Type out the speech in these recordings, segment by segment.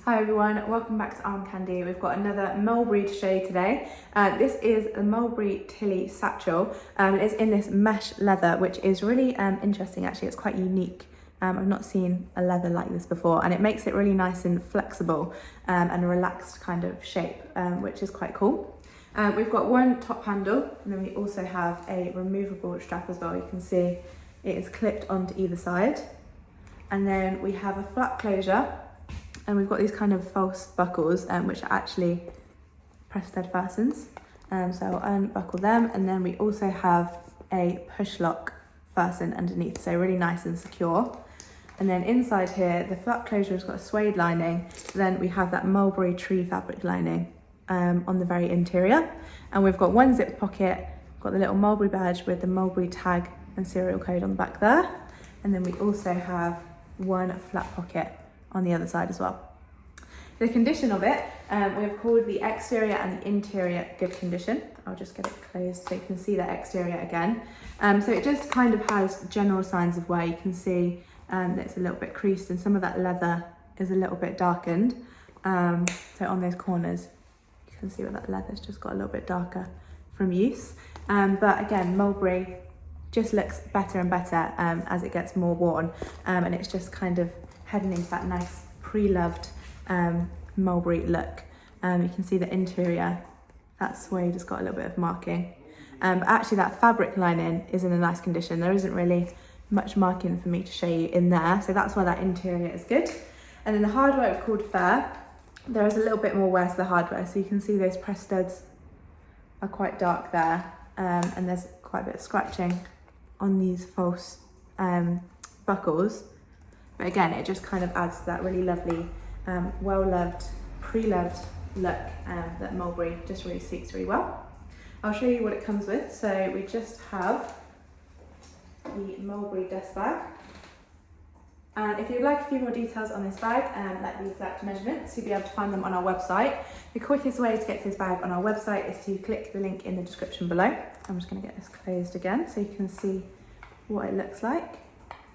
Hi everyone, welcome back to Armcandy. We've got another mulberry to show you today. This is a Mulberry Tillie satchel. It's in this mesh leather, which is really interesting actually. It's quite unique. I've not seen a leather like this before, and it makes it really nice and flexible and a relaxed kind of shape, which is quite cool. We've got one top handle, and then we also have a removable strap as well. You can see it is clipped onto either side. And then we have a flat closure, and we've got these kind of false buckles, which are actually press-stud fastens. So I'll unbuckle them, and then we also have a push lock fasten underneath, so really nice and secure. And then inside here, the flat closure has got a suede lining. Then we have that mulberry tree fabric lining on the very interior. And we've got one zip pocket, got the little mulberry badge with the mulberry tag and serial code on the back there. And then we also have one flat pocket on the other side as well. The condition of it, we've called the exterior and the interior good condition. I'll just get it closed so you can see that exterior again. So it just kind of has general signs of wear. You can see that it's a little bit creased, and some of that leather is a little bit darkened. So on those corners, you can see where that leather's just got a little bit darker from use. But again, mulberry just looks better and better as it gets more worn, and it's just kind of heading into that nice pre-loved mulberry look. You can see the interior, that suede has got a little bit of marking, but actually that fabric lining is in a nice condition. There isn't really much marking for me to show you in there, so that's why that interior is good. And then the hardware is called Fair. There is a little bit more wear to the hardware, so you can see those press studs are quite dark there, and there's quite a bit of scratching on these false buckles. But again, it just kind of adds to that really lovely, well-loved, pre-loved look that mulberry just really suits really well. I'll show you what it comes with. So we just have the mulberry dust bag. And if you'd like a few more details on this bag, like the exact measurements, you'll be able to find them on our website. The quickest way to get to this bag on our website is to click the link in the description below. I'm just going to get this closed again so you can see what it looks like.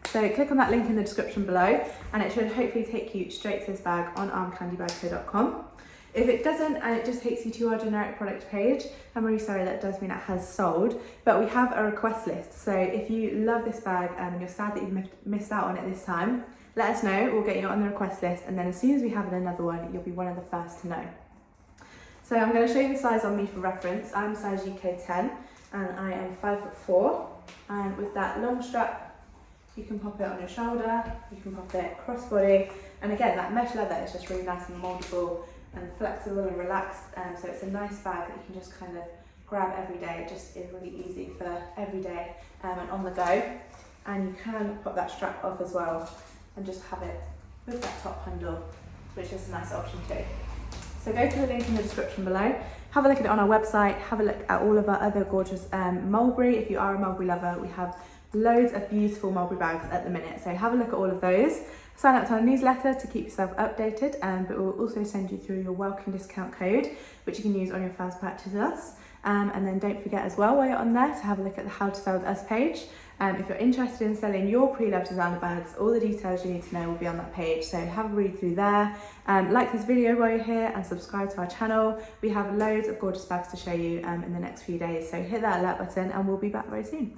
So click on that link in the description below, and it should hopefully take you straight to this bag on armcandybagco.com. If it doesn't, and it just takes you to our generic product page, I'm really sorry, that does mean it has sold, but we have a request list. So if you love this bag and you're sad that you've missed out on it this time, let us know, we'll get you on the request list, and then as soon as we have another one, you'll be one of the first to know. So I'm going to show you the size on me for reference. I'm size UK 10, and I am 5'4", and with that long strap, you can pop it on your shoulder, you can pop it crossbody, and again, that mesh leather is just really nice and moldable and flexible and relaxed, so it's a nice bag that you can just kind of grab every day. It just is really easy for every day and on the go. And you can pop that strap off as well and just have it with that top handle, which is a nice option too. So go to the link in the description below, have a look at it on our website, have a look at all of our other gorgeous mulberry. If you are a mulberry lover, we have loads of beautiful mulberry bags at the minute, so have a look at all of those. Sign up to our newsletter to keep yourself updated, but we'll also send you through your welcome discount code, which you can use on your first purchase with us. And then don't forget as well, while you're on there, to have a look at the How to Sell with Us page. If you're interested in selling your pre-loved designer bags, all the details you need to know will be on that page, so have a read through there. Like this video while you're here and subscribe to our channel. We have loads of gorgeous bags to show you in the next few days, so hit that alert button and we'll be back very soon.